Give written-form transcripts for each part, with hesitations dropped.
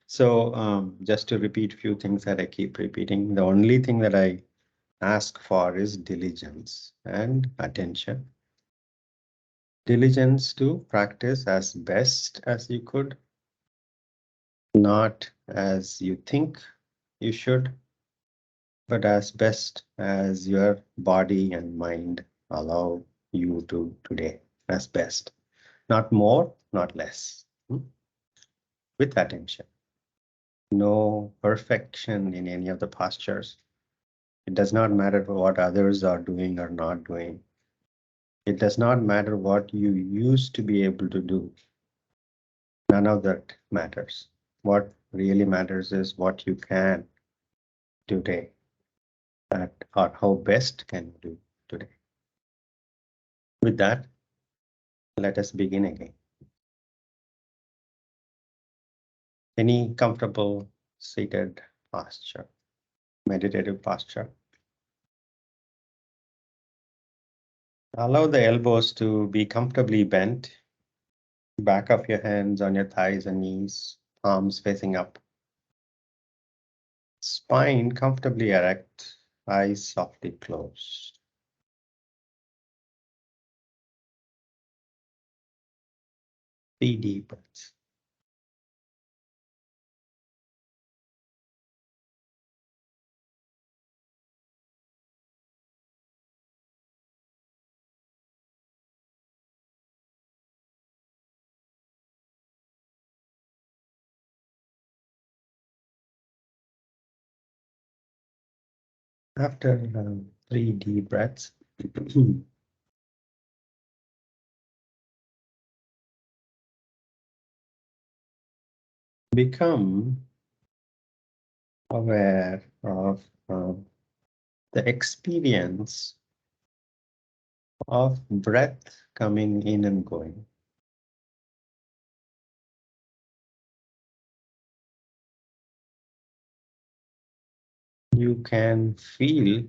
So just to repeat a few things that I keep repeating, the only thing that I ask for is diligence and attention. Diligence to practice as best as you could, not as you think you should, but as best as your body and mind allow you to today, as best. Not more, not less. With attention. No perfection in any of the postures. It does not matter what others are doing or not doing. It does not matter what you used to be able to do. None of that matters. What really matters is what you can today, or how best can you do today. With that, let us begin again. Any comfortable seated posture, meditative posture. Allow the elbows to be comfortably bent. Back of your hands on your thighs and knees, palms facing up. Spine comfortably erect, eyes softly closed. 3 deep breaths. After 3 deep breaths, become aware of the experience of breath coming in and going. You can feel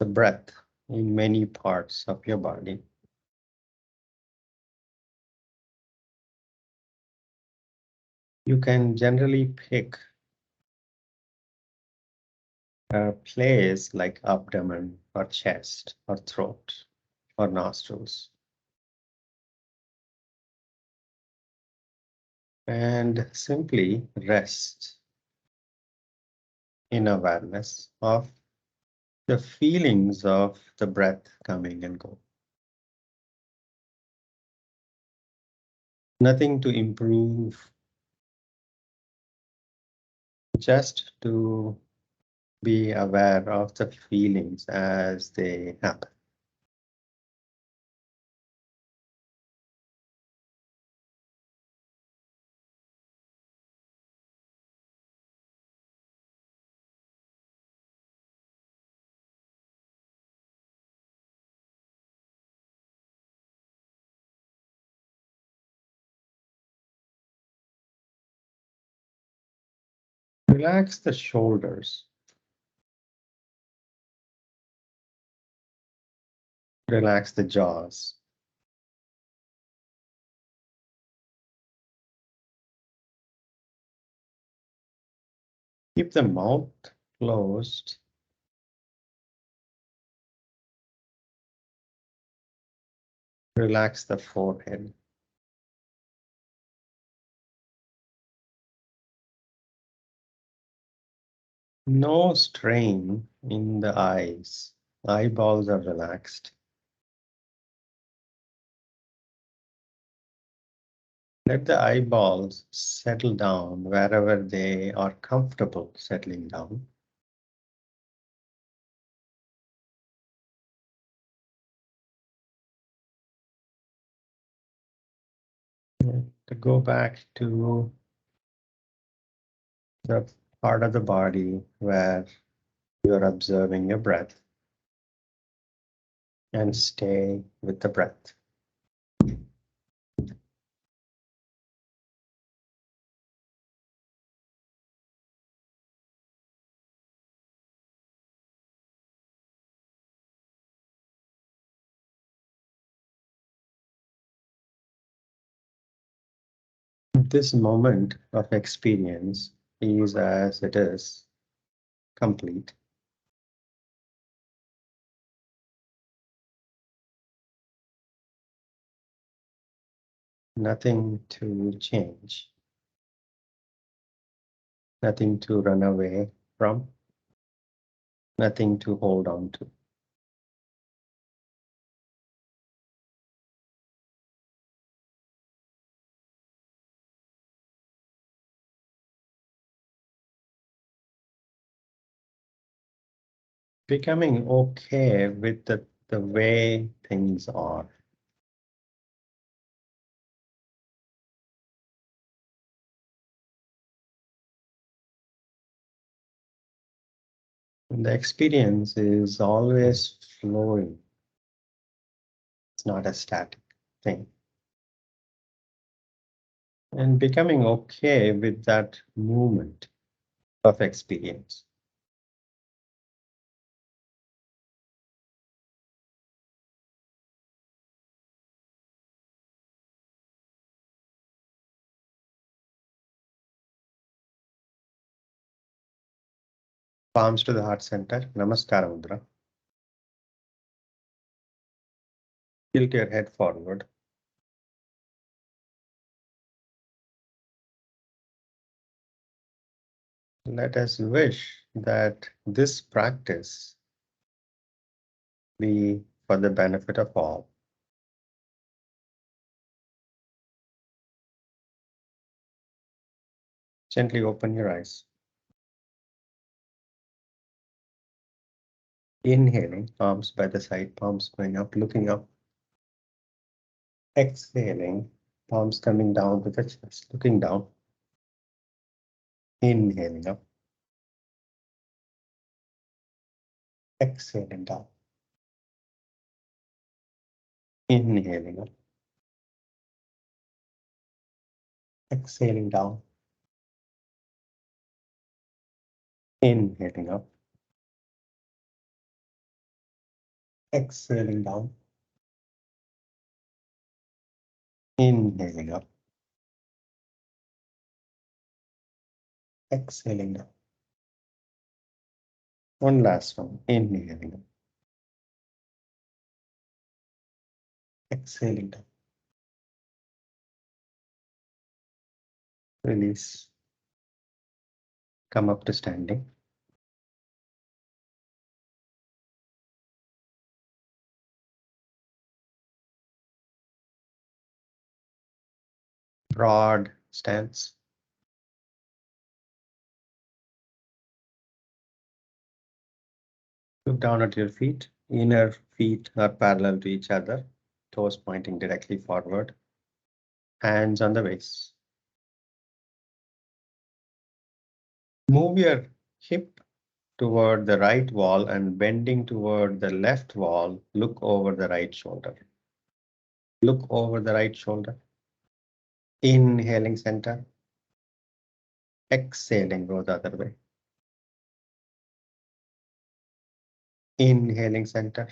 the breath in many parts of your body. You can generally pick a place like abdomen or chest or throat or nostrils. And simply rest in awareness of the feelings of the breath coming and going. Nothing to improve, just to be aware of the feelings as they happen. Relax the shoulders. Relax the jaws. Keep the mouth closed. Relax the forehead. No strain in the eyes. Eyeballs are relaxed. Let the eyeballs settle down wherever they are comfortable settling down. To go back to the part of the body where you're observing your breath and stay with the breath. This moment of experience is as it is, complete. Nothing to change, nothing to run away from, nothing to hold on to. Becoming okay with the way things are. The experience is always flowing. It's not a static thing. And becoming okay with that movement of experience. Palms to the heart center. Namaskar mudra. Tilt your head forward. Let us wish that this practice be for the benefit of all. Gently open your eyes. Inhaling, arms by the side, palms going up, looking up. Exhaling, palms coming down to the chest, looking down. Inhaling up. Exhaling down. Inhaling up. Exhaling down. Inhaling up. Exhaling down. Inhaling up. Exhaling down. One last one. Inhaling up. Exhaling down. Release. Come up to standing. Broad stance. Look down at your feet. Inner feet are parallel to each other. Toes pointing directly forward. Hands on the waist. Move your hip toward the right wall and bending toward the left wall, look over the right shoulder. Look over the right shoulder. Inhaling center. Exhaling, go the other way. Inhaling center.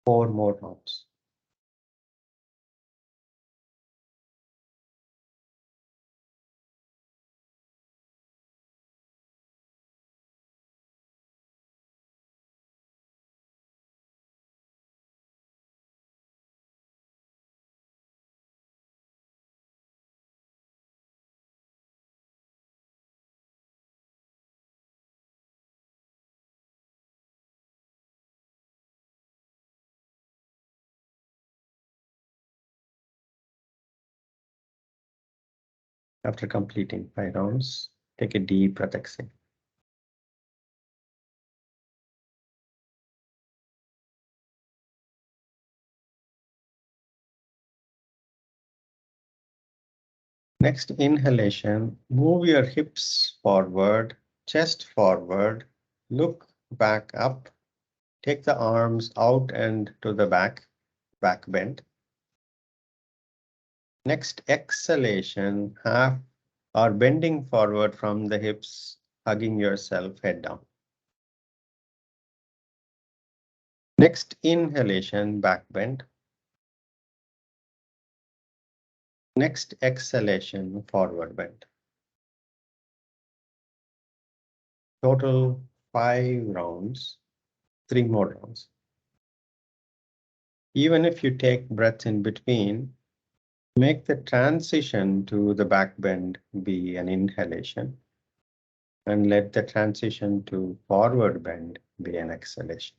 4 more rounds. After completing 5 rounds, take a deep breath, exhale. Next inhalation, move your hips forward, chest forward, look back up, take the arms out and to the back, back bend. Next exhalation, half or bending forward from the hips, hugging yourself, head down. Next inhalation, back bend. Next exhalation, forward bend. Total 5 rounds, 3 more rounds. Even if you take breaths in between, make the transition to the back bend be an inhalation, and let the transition to forward bend be an exhalation.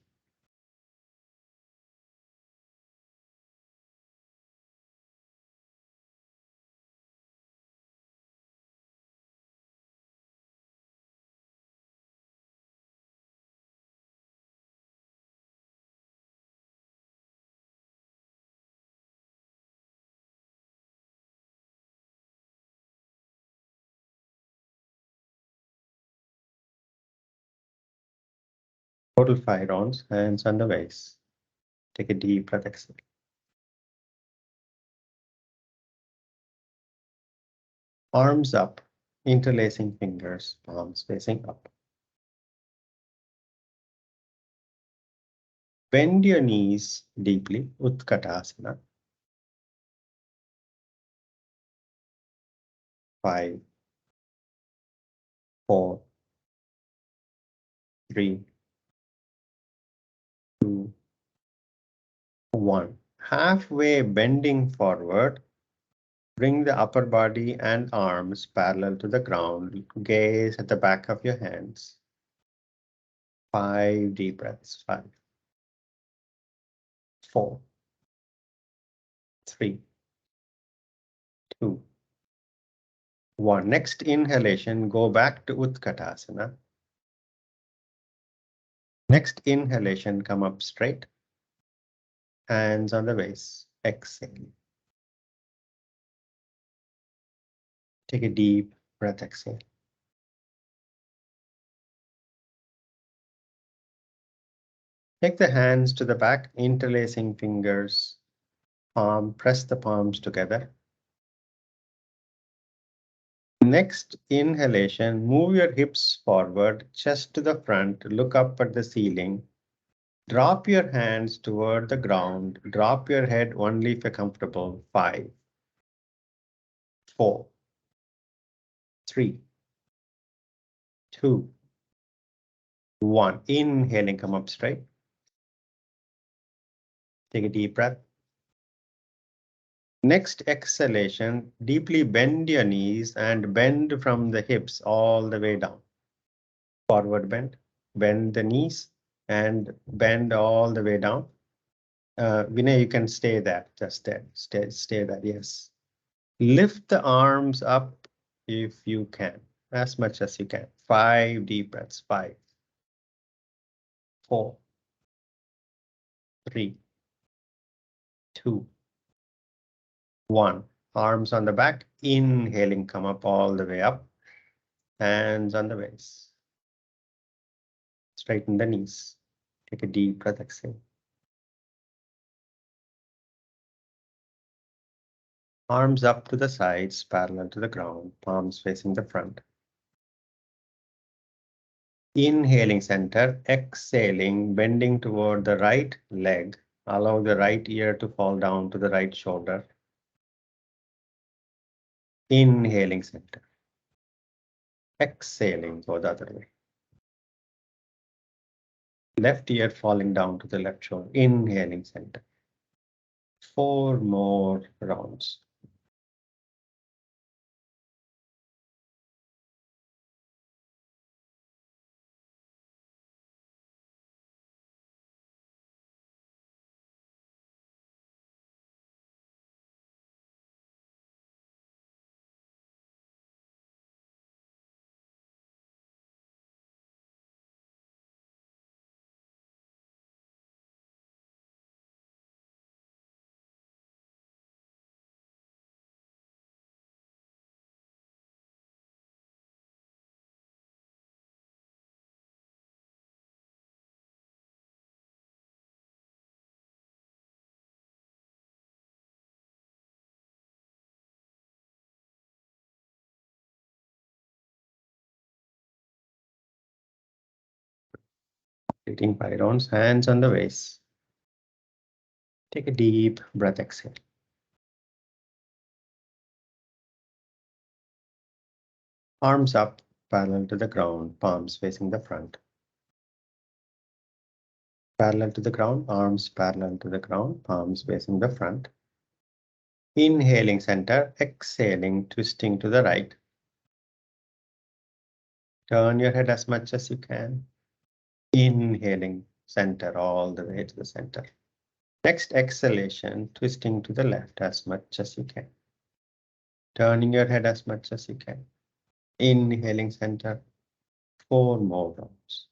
Total 5 rounds, hands on the waist. Take a deep breath, exhale. Arms up, interlacing fingers, palms facing up. Bend your knees deeply, utkatasana. 5, 4, 3, 2, 1. Halfway bending forward, bring the upper body and arms parallel to the ground. Gaze at the back of your hands. 5 deep breaths. 5, 4, 3, 2, 1. Next inhalation, go back to utkatasana. Next inhalation, come up straight. Hands on the waist. Exhale. Take a deep breath, exhale. Take the hands to the back, interlacing fingers. Press the palms together. Next inhalation, move your hips forward, chest to the front, look up at the ceiling. Drop your hands toward the ground. Drop your head only if you're comfortable. 5, 4, 3, 2, 1. Inhaling, come up straight. Take a deep breath. Next exhalation, deeply bend your knees and bend from the hips all the way down. Forward bend, bend the knees and bend all the way down. Vinay, you can stay there, just there, stay there, yes. Lift the arms up if you can, as much as you can. 5 deep breaths, 5, 4, 3, 2, 1. Arms on the back, inhaling, come up all the way up. Hands on the waist. Straighten the knees. Take a deep breath, exhale. Arms up to the sides, parallel to the ground, palms facing the front. Inhaling center, exhaling, bending toward the right leg. Allow the right ear to fall down to the right shoulder. Inhaling center. Exhaling, go the other way. Left ear falling down to the left shoulder. Inhaling center. 4 more rounds. Completing 5 rounds, hands on the waist. Take a deep breath, exhale. Arms up, parallel to the ground, palms facing the front. Parallel to the ground, arms parallel to the ground, palms facing the front. Inhaling center, exhaling, twisting to the right. Turn your head as much as you can. Inhaling center all the way to the center. Next exhalation, twisting to the left as much as you can. Turning your head as much as you can. Inhaling center, 4 more rounds.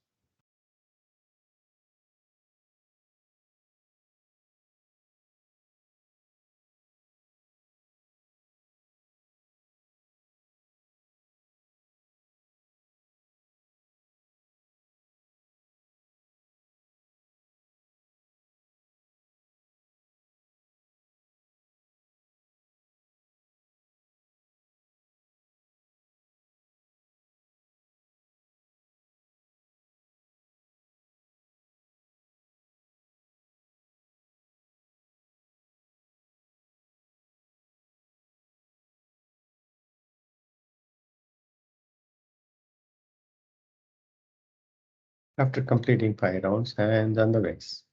After completing 5 rounds, hands on the waist.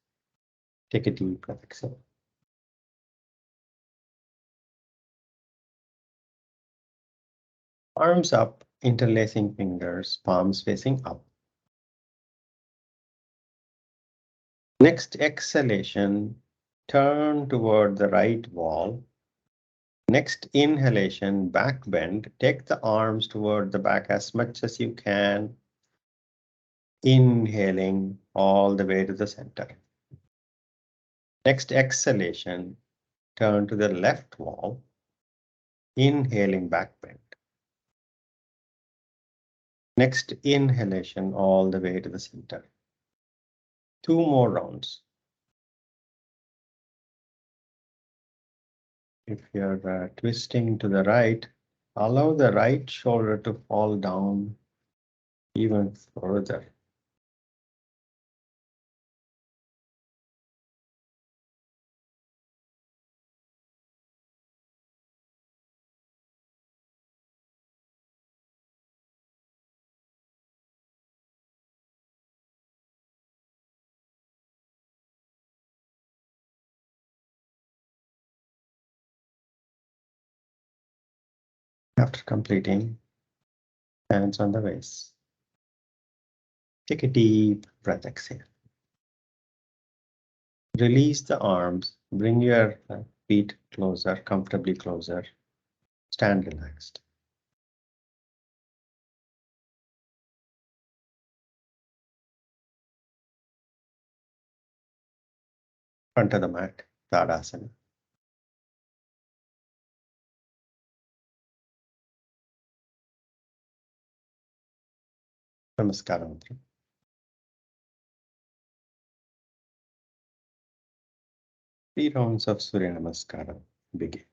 Take a deep breath, exhale. Arms up, interlacing fingers, palms facing up. Next exhalation, turn toward the right wall. Next inhalation, back bend. Take the arms toward the back as much as you can. Inhaling all the way to the center. Next exhalation, turn to the left wall. Inhaling back bend. Next inhalation all the way to the center. 2 more rounds. If you're twisting to the right, allow the right shoulder to fall down even further. After completing, hands on the waist. Take a deep breath, exhale. Release the arms, bring your feet closer, comfortably closer. Stand relaxed. Front of the mat, Padhahastasana. Namaskar mantra. 3 rounds of Surya Namaskara begin.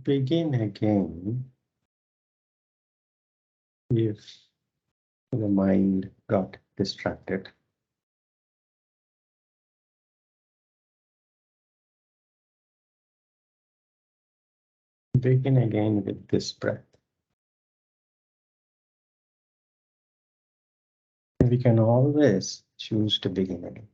Begin again if the mind got distracted. Begin again with this breath. We can always choose to begin again.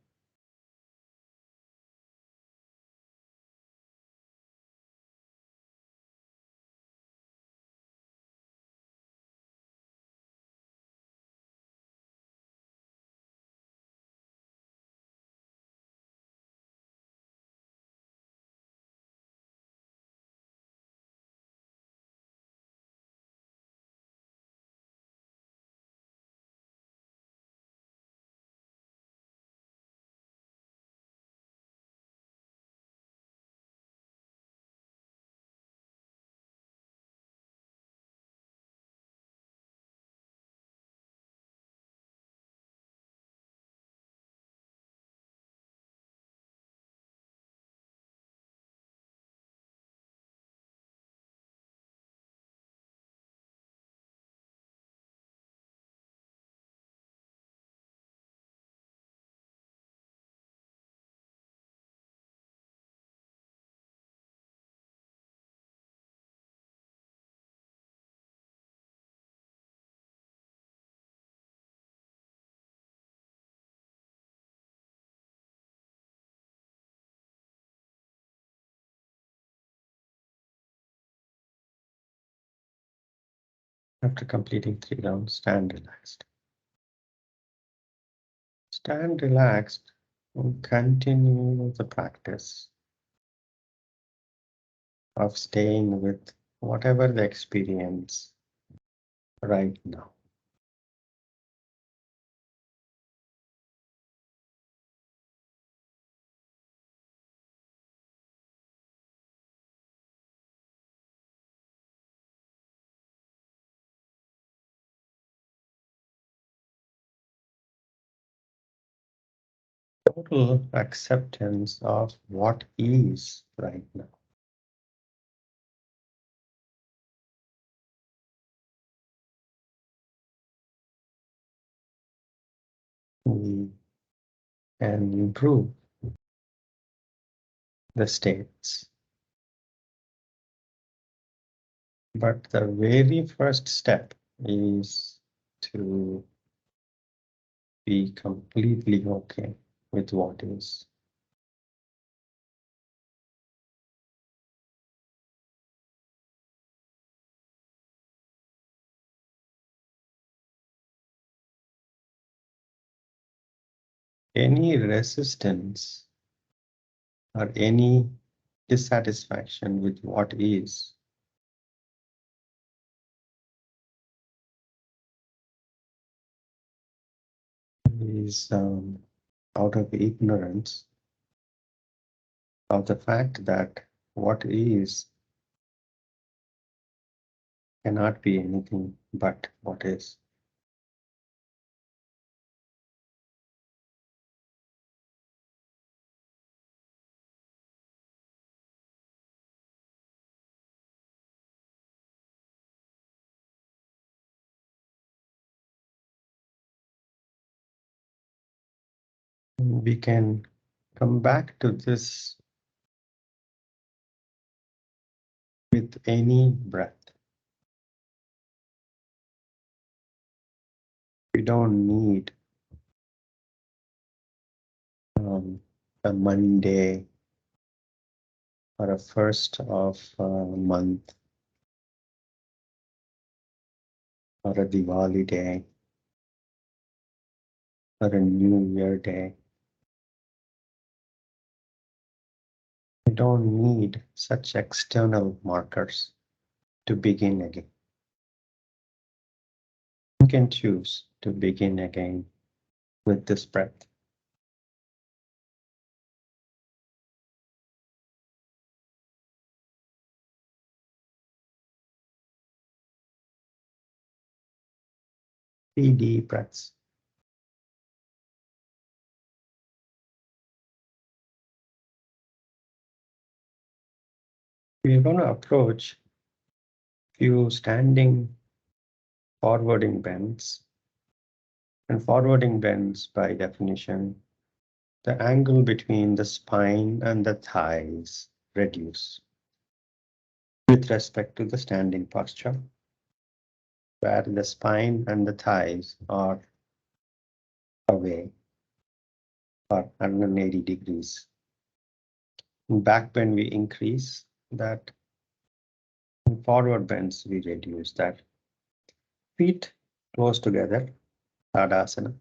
After completing 3 rounds, stand relaxed. Stand relaxed and continue the practice of staying with whatever the experience right now. Total acceptance of what is right now. We can improve the states. But the very first step is to be completely okay with what is. Any resistance or any dissatisfaction with what is out of ignorance of the fact that what is cannot be anything but what is. We can come back to this with any breath. We don't need a Monday or a first of month or a Diwali day or a New Year day. We don't need such external markers to begin again. You can choose to begin again with this breath. Three deep breaths. We're going to approach few standing forwarding bends. And forwarding bends, by definition, the angle between the spine and the thighs reduce with respect to the standing posture, where the spine and the thighs are away or 180 degrees. In back bend, we increase that. In forward bends, we reduce that. Feet close together, Padhahastasana.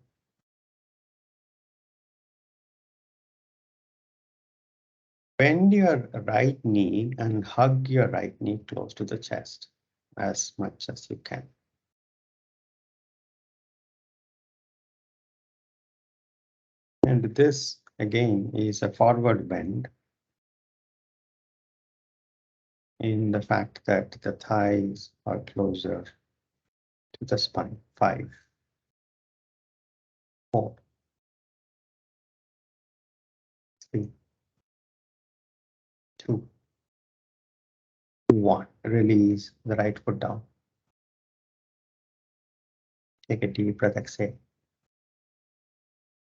Bend your right knee and hug your right knee close to the chest as much as you can. And this again is a forward bend in the fact that the thighs are closer to the spine. 5, 4, 3, 2, 1. Release the right foot down. Take a deep breath, exhale.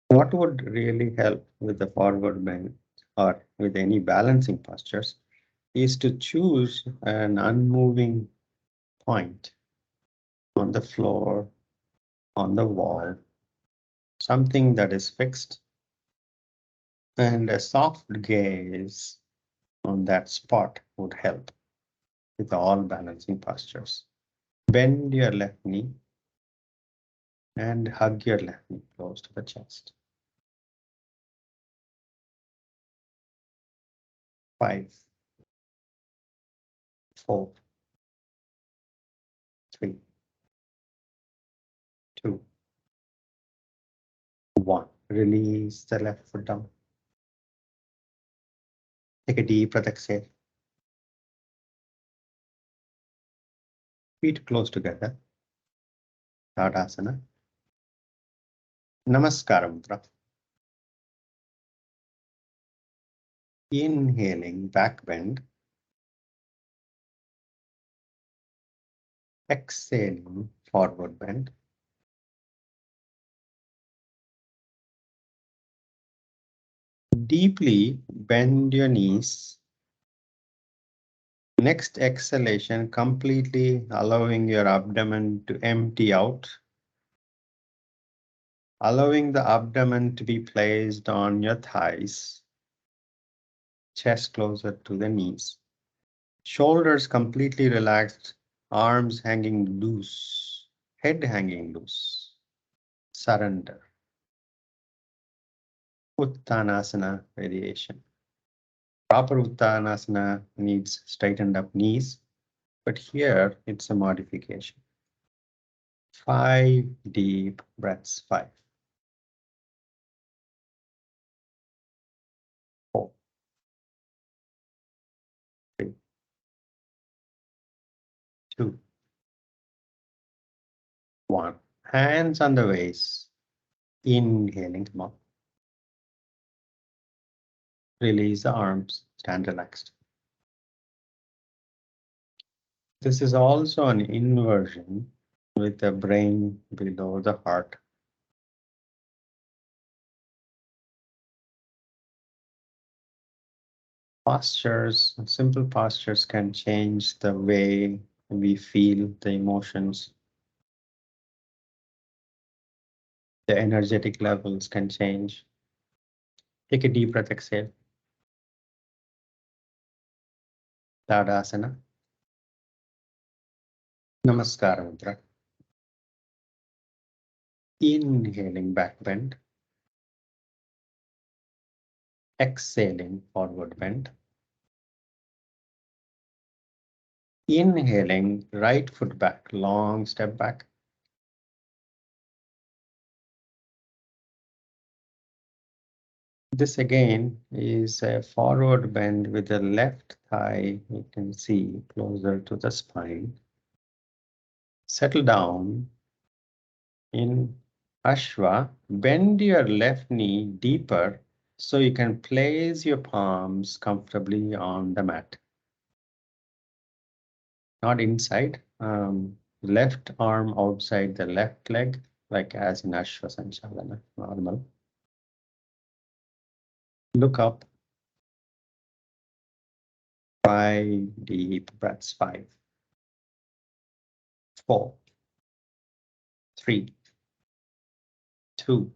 What would really help with the forward bend or with any balancing postures is to choose an unmoving point on the floor, on the wall, something that is fixed, and a soft gaze on that spot would help with all balancing postures. Bend your left knee and hug your left knee close to the chest. 5, 4, 3, 2, 1. Release the left foot down. Take a deep breath, exhale. Feet close together. Padhahastasana. Namaskar mudra. Inhaling, back bend. Exhaling, forward bend. Deeply bend your knees. Next exhalation, completely allowing your abdomen to empty out. Allowing the abdomen to be placed on your thighs. Chest closer to the knees. Shoulders completely relaxed. Arms hanging loose. Head hanging loose. Surrender. Uttanasana variation. Proper Uttanasana needs straightened up knees, but here it's a modification. 5 deep breaths. 5, 4, 3, 2, 1. Hands on the waist. Inhaling, come on. Release the arms. Stand relaxed. This is also an inversion with the brain below the heart. Postures, simple postures can change the way we feel the emotions. The energetic levels can change. Take a deep breath, exhale. Padhahastasana. Namaskar mudra. Inhaling, back bend. Exhaling, forward bend. Inhaling, right foot back, long step back. This again is a forward bend with the left thigh, you can see closer to the spine. Settle down in Ashwa. Bend your left knee deeper so you can place your palms comfortably on the mat. not inside. Left arm outside the left leg, like as in Ashwa Sanchalana, normal. Look up. 5 deep breaths. 5, 4, 3, 2,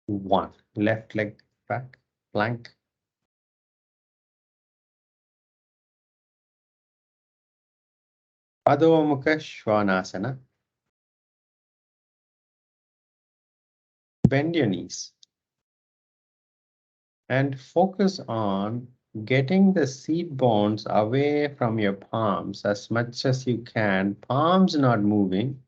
1. Left leg back, plank. Adho Mukha Svanasana. Bend your knees and focus on getting the seat bones away from your palms as much as you can. Palms not moving,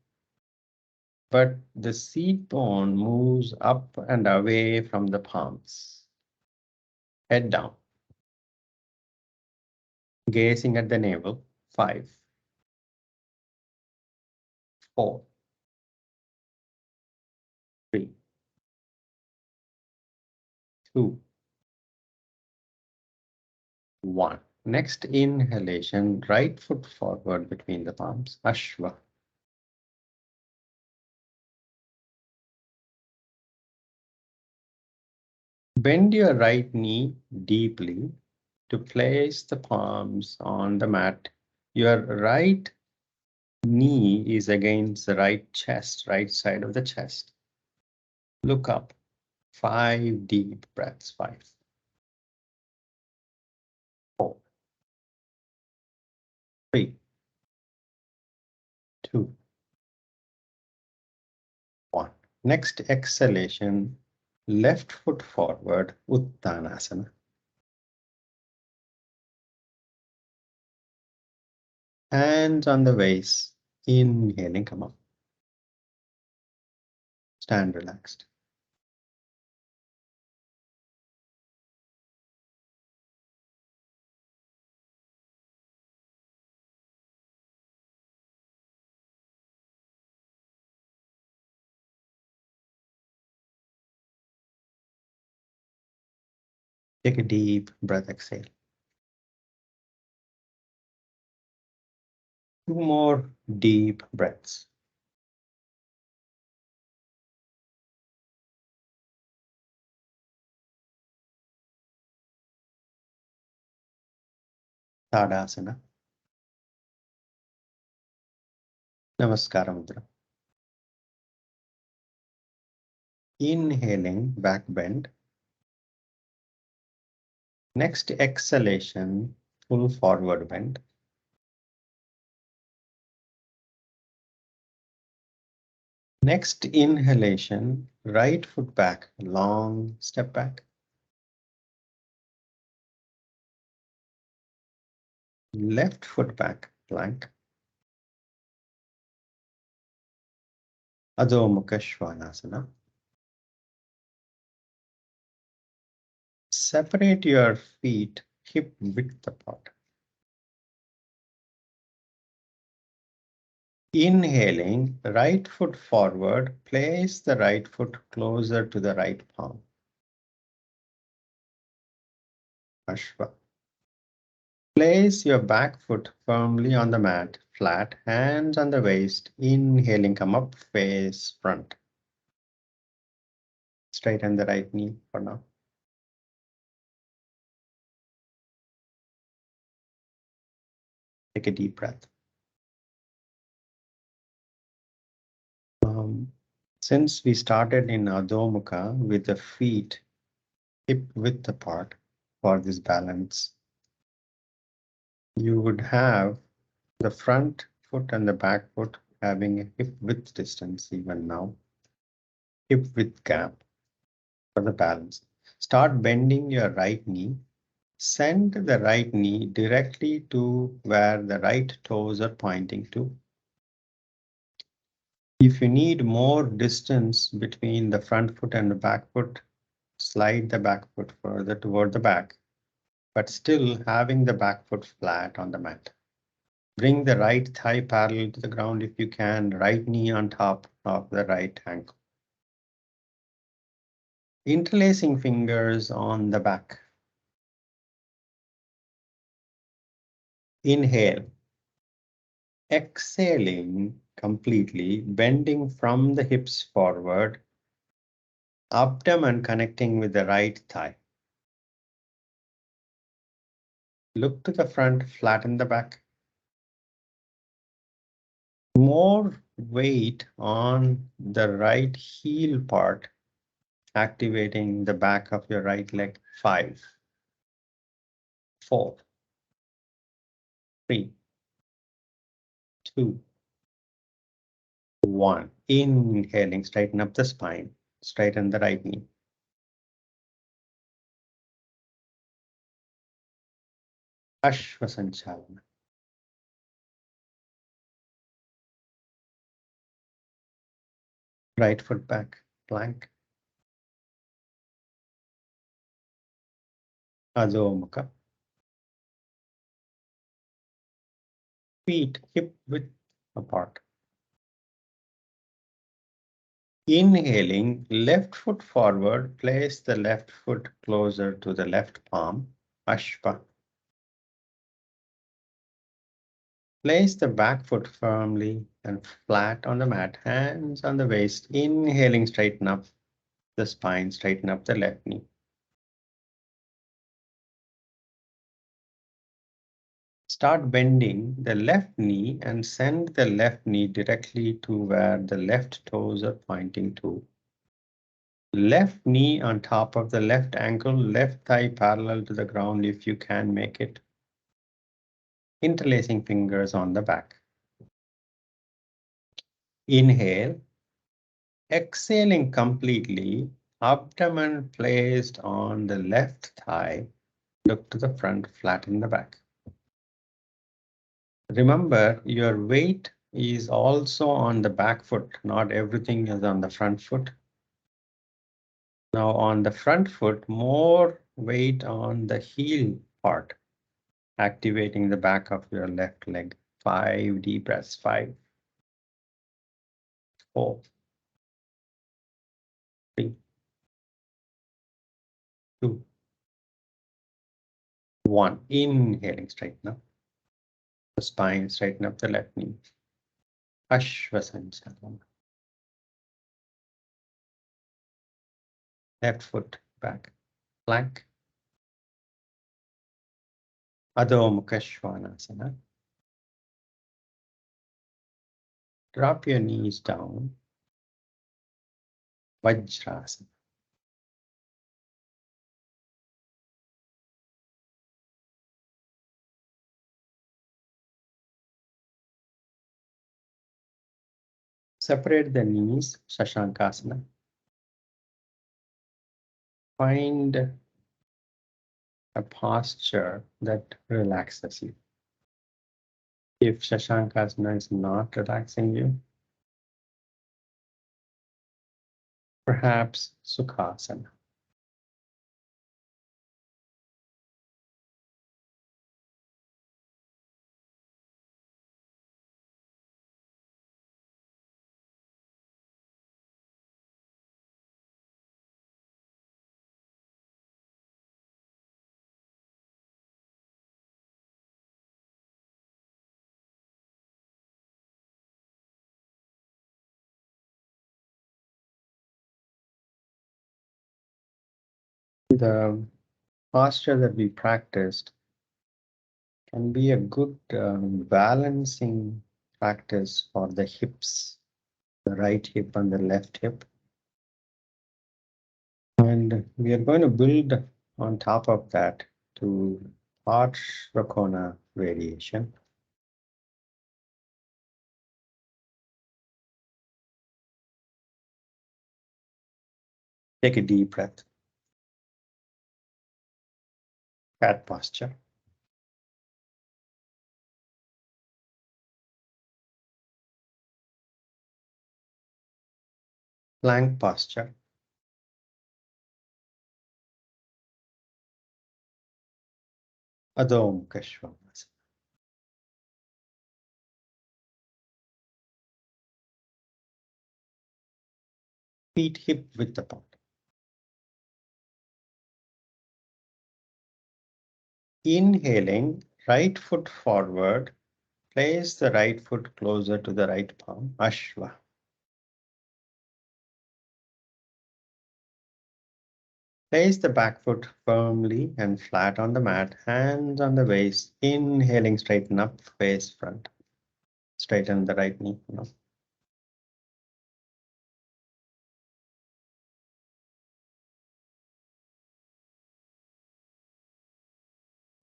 but the seat bone moves up and away from the palms. Head down. Gazing at the navel. 5, 4, 3, 2, 1. Next inhalation, right foot forward between the palms. Ashwa. Bend your right knee deeply to place the palms on the mat. Your right knee is against the right chest, right side of the chest. Look up. 5 deep breaths. 5, 4, 3, 2, 1. Next exhalation, left foot forward, uttanasana. Hands on the waist, inhaling, come up. Stand relaxed. Take a deep breath, exhale. 2 more deep breaths. Tadasana. Namaskar mudra. Inhaling, back bend. Next exhalation, full forward bend. Next inhalation, right foot back, long step back. Left foot back, plank. Adho Mukha Svanasana. Separate your feet hip width apart. Inhaling, right foot forward, place the right foot closer to the right palm. Ashwa. Place your back foot firmly on the mat, flat, hands on the waist. Inhaling, come up, face front. Straighten the right knee for now. Take a deep breath. Since we started in Adho Mukha with the feet hip width apart for this balance, you would have the front foot and the back foot having a hip width distance even now. Hip width gap for the balance. Start bending your right knee. Send the right knee directly to where the right toes are pointing to. If you need more distance between the front foot and the back foot, slide the back foot further toward the back, but still having the back foot flat on the mat. Bring the right thigh parallel to the ground if you can, right knee on top of the right ankle. Interlacing fingers on the back. Inhale. Exhaling completely, bending from the hips forward, abdomen connecting with the right thigh. Look to the front, flatten the back. More weight on the right heel part, activating the back of your right leg. 5, 4, 3, 2, 1. Inhaling, straighten up the spine, straighten the right knee. Ashvasanchalana. Right foot back, plank. Adho Mukha. Feet hip width apart. Inhaling, left foot forward, place the left foot closer to the left palm, Ashva. Place the back foot firmly and flat on the mat, hands on the waist. Inhaling, straighten up the spine, straighten up the left knee. Start bending the left knee and send the left knee directly to where the left toes are pointing to. Left knee on top of the left ankle, left thigh parallel to the ground if you can make it. Interlacing fingers on the back. Inhale. Exhaling completely, abdomen placed on the left thigh. Look to the front, flatten the back. Remember, your weight is also on the back foot, not everything is on the front foot. Now on the front foot, more weight on the heel part, activating the back of your left leg. 5 deep breaths. 5, 4, 3, 2, 1. Inhaling, straighten up the spine, straighten up the left knee. Ashvasanchalana. Left foot back, plank. Adho Mukha Svanasana. Drop your knees down. Vajrasana. Separate the knees, Shashankasana. Find a posture that relaxes you. If Shashankasana is not relaxing you, perhaps Sukhasana. The posture that we practiced can be a good balancing practice for the hips, the right hip and the left hip. And we are going to build on top of that to Parsvakona variation. Take a deep breath. Cat posture. Plank posture. Adho Mukha Svanasana. Feet hip width apart. Inhaling, right foot forward, Place the right foot closer to the right palm, Ashva. Place the back foot firmly and flat on the mat, hands on the waist. Inhaling, straighten up, face front. Straighten the right knee.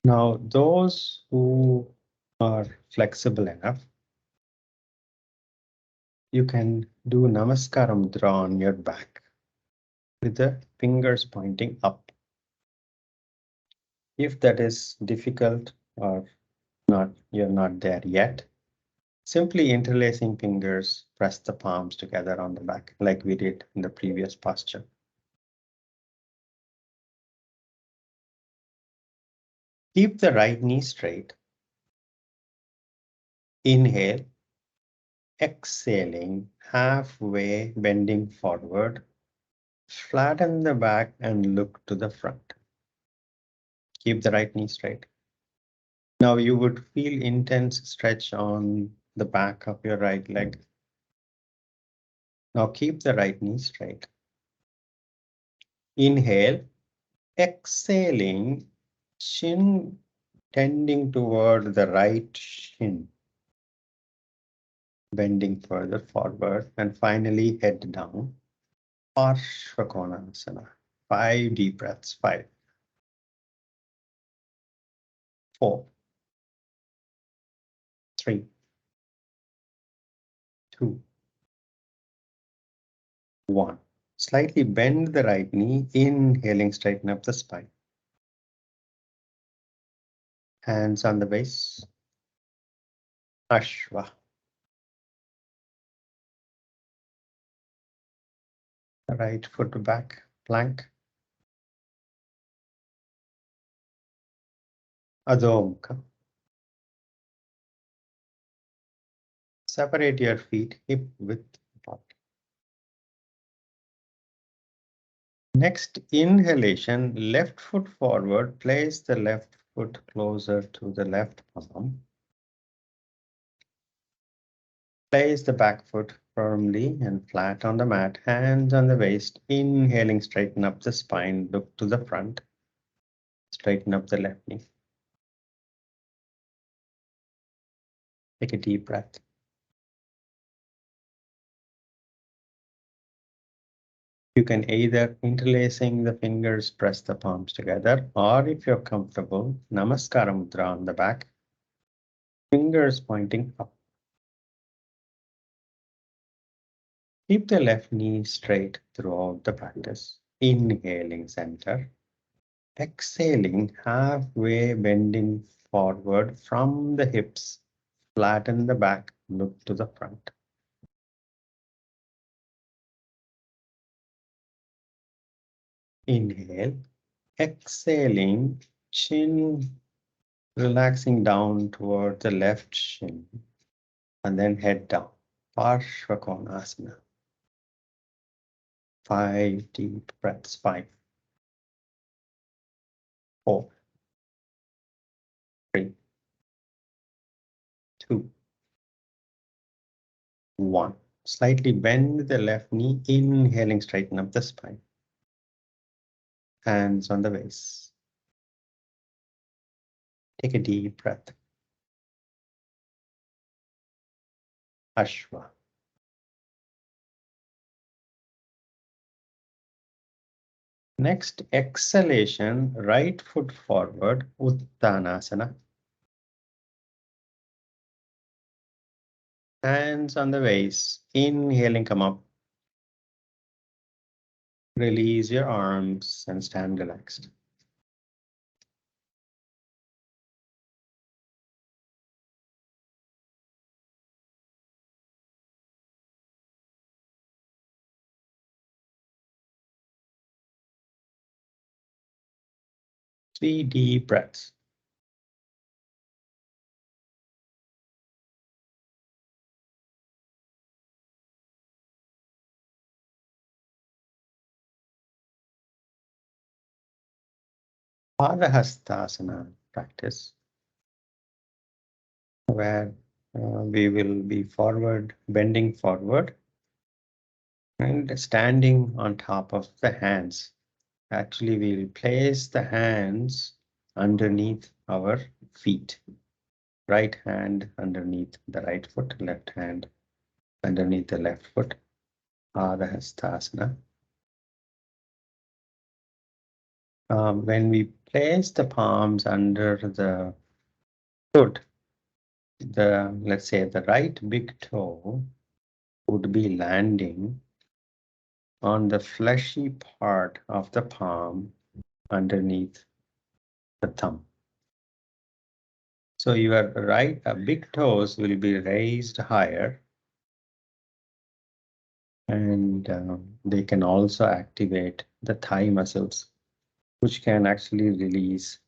Now, those who are flexible enough, you can do namaskar mudra on your back with the fingers pointing up. If that is difficult or not, you're not there yet, simply interlacing fingers, press the palms together on the back like we did in the previous posture. Keep the right knee straight. Inhale, exhaling, halfway bending forward. Flatten the back and look to the front. Keep the right knee straight. Now you would feel intense stretch on the back of your right leg. Now keep the right knee straight. Inhale, exhaling, chin tending toward the right shin, bending further forward, and finally head down. Parshvakonasana. 5 deep breaths. 5, 4, 3, 2, 1. Slightly bend the right knee, inhaling, straighten up the spine. Hands on the base. Ashwa. Right foot back, plank. Adho Mukha. Separate your feet hip width apart. Next inhalation, left foot forward. Place the left foot closer to the left palm. Place the back foot firmly and flat on the mat, hands on the waist. Inhaling, straighten up the spine, look to the front. Straighten up the left knee. Take a deep breath. You can either interlacing the fingers, press the palms together, or if you're comfortable, namaskar mudra on the back, fingers pointing up. Keep the left knee straight throughout the practice. Inhaling center, exhaling halfway bending forward from the hips, flatten the back, look to the front. Inhale, exhaling, chin relaxing down toward the left shin, and then head down. Parshvakonasana. 5 deep breaths. 5, 4, 3, 2, 1. Slightly bend the left knee, inhaling, straighten up the spine. Hands on the waist. Take a deep breath. Ashwa. Next exhalation, right foot forward, uttanasana. Hands on the waist. Inhaling, come up. Release your arms and stand relaxed. Three deep breaths. Padhahastasana practice, where we will be forward, bending forward and standing on top of the hands. Actually, we'll place the hands underneath our feet. Right hand underneath the right foot, left hand underneath the left foot. Padhahastasana. When we place the palms under the foot, let's say the right big toe would be landing on the fleshy part of the palm underneath the thumb. So your big toes will be raised higher, and they can also activate the thigh muscles, which can actually release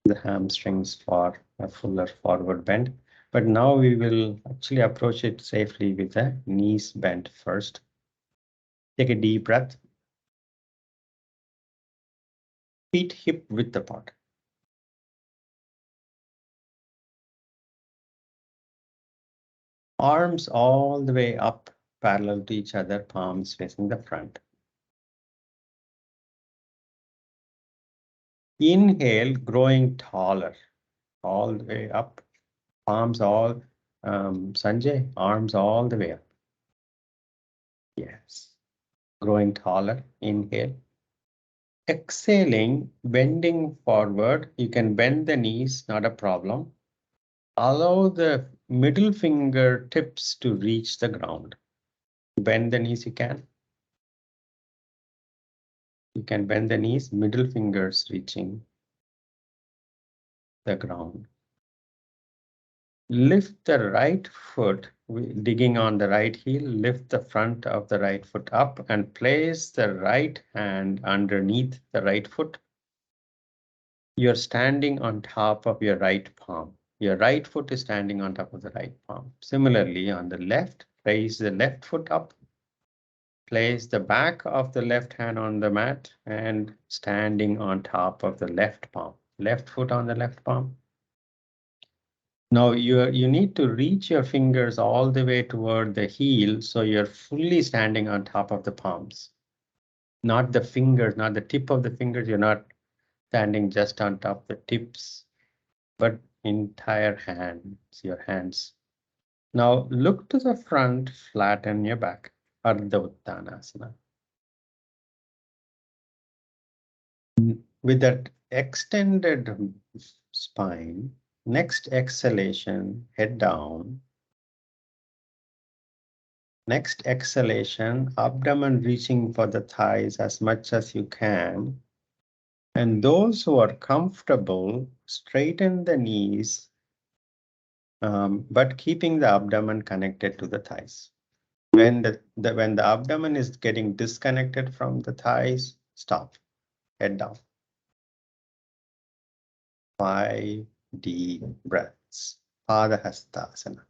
the hamstrings for a fuller forward bend. But now we will actually approach it safely with the knees bent first. Take a deep breath. Feet hip width apart. Arms all the way up, parallel to each other, palms facing the front. Inhale, growing taller, all the way up, palms all, Sanjay, arms all the way up. Yes, growing taller, inhale. Exhaling, bending forward, you can bend the knees, not a problem. Allow the middle finger tips to reach the ground. Bend the knees you can. You can bend the knees, middle fingers reaching the ground. Lift the right foot, digging on the right heel, lift the front of the right foot up and place the right hand underneath the right foot. You're standing on top of your right palm. Your right foot is standing on top of the right palm. Similarly, on the left, raise the left foot up, place the back of the left hand on the mat and standing on top of the left palm. Left foot on the left palm. Now you need to reach your fingers all the way toward the heel so you're fully standing on top of the palms. Not the fingers, not the tip of the fingers. You're not standing just on top of the tips, but entire hands, your hands. Now look to the front, flatten your back. Ardha Uttanasana. With that extended spine, next exhalation, head down. Next exhalation, abdomen reaching for the thighs as much as you can. And those who are comfortable, straighten the knees, but keeping the abdomen connected to the thighs. When the abdomen is getting disconnected from the thighs, stop, head down. 5 deep breaths. Padhahastasana.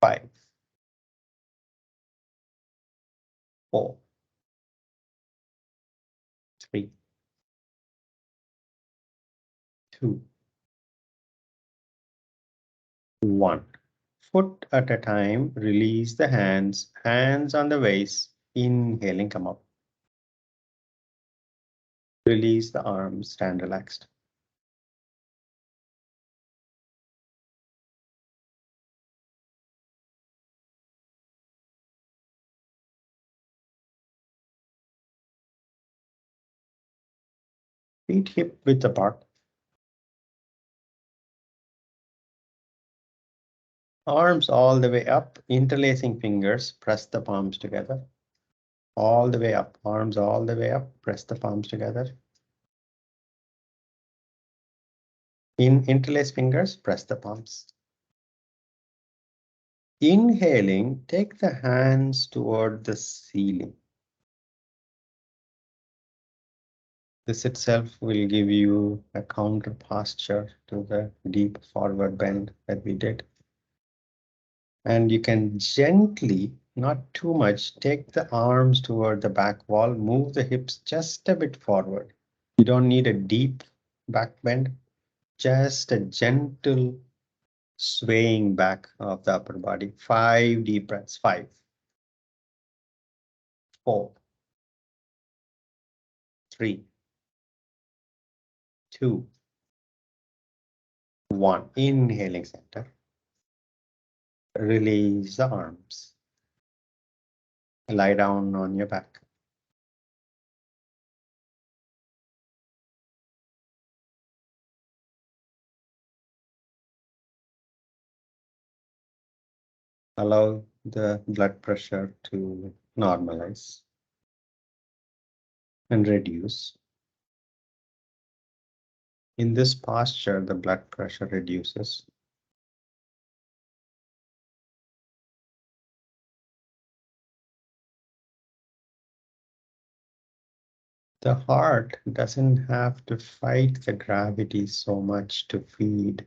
5, 4, 3, 2, 1. Foot at a time, release the hands, hands on the waist, inhaling, come up. Release the arms, stand relaxed. Feet hip width apart. Arms all the way up, interlacing fingers, press the palms together. All the way up, arms all the way up, press the palms together. Interlace fingers, press the palms. Inhaling, take the hands toward the ceiling. This itself will give you a counter posture to the deep forward bend that we did. And you can gently, not too much, take the arms toward the back wall, move the hips just a bit forward. You don't need a deep back bend, just a gentle swaying back of the upper body. 5 deep breaths. 5, 4, 3, 2, 1. Inhaling center. Release the arms. Lie down on your back. Allow the blood pressure to normalize and reduce. In this posture, the blood pressure reduces. The heart doesn't have to fight the gravity so much to feed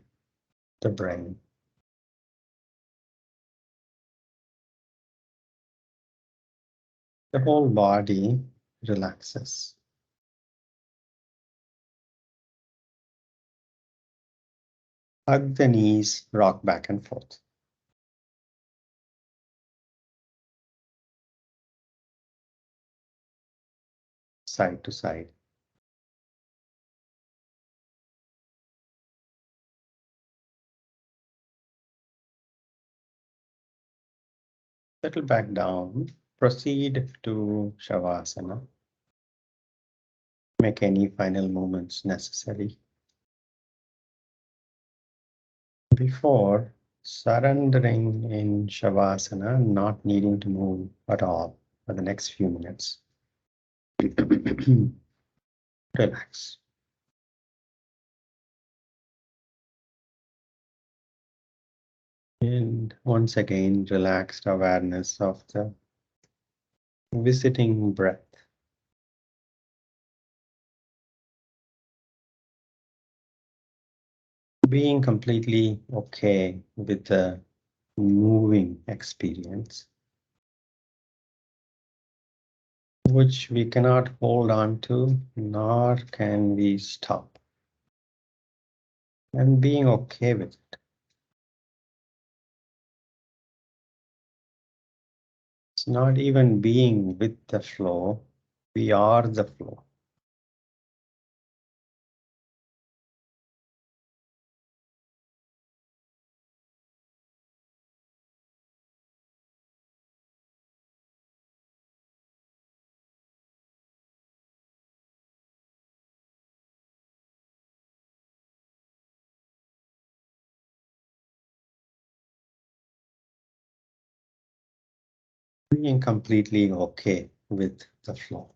the brain. The whole body relaxes. Hug the knees, rock back and forth. Side to side. Settle back down. Proceed to Shavasana. Make any final movements necessary. Before surrendering in Shavasana, not needing to move at all for the next few minutes. Relax. And once again, relaxed awareness of the visiting breath. Being completely okay with the moving experience, which we cannot hold on to, nor can we stop. And being okay with it. It's not even being with the flow, we are the flow. Being completely okay with the flow.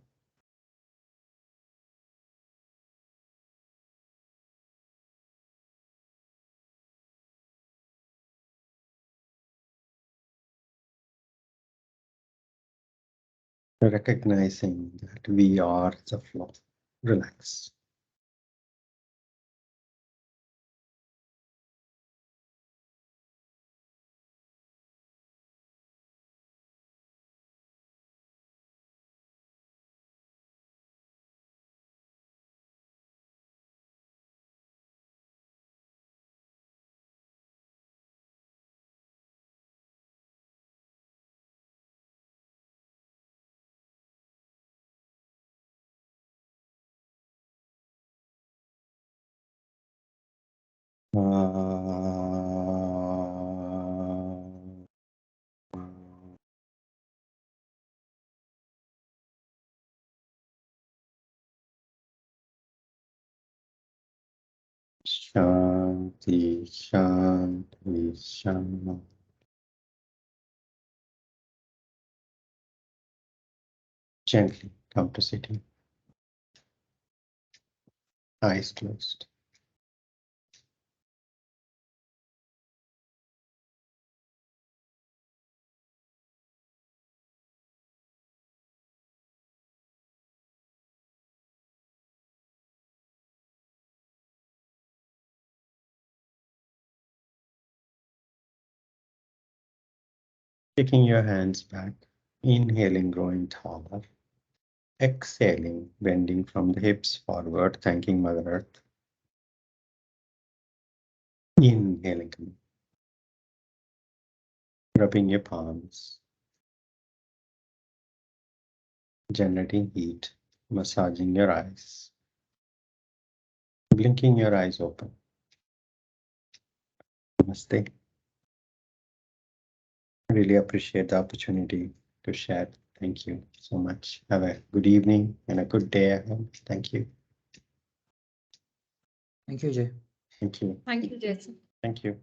Recognizing that we are the flow. Relax. Shanti, Shanti, Shanti. Gently come to sitting. Eyes closed. Taking your hands back, inhaling, growing taller. Exhaling, bending from the hips forward, thanking Mother Earth. Inhaling, rubbing your palms, generating heat, massaging your eyes, blinking your eyes open. Namaste. Really appreciate the opportunity to share. Thank you so much. Have a good evening and a good day ahead. Thank you. Thank you, Jay. Thank you. Thank you, Jason. Thank you.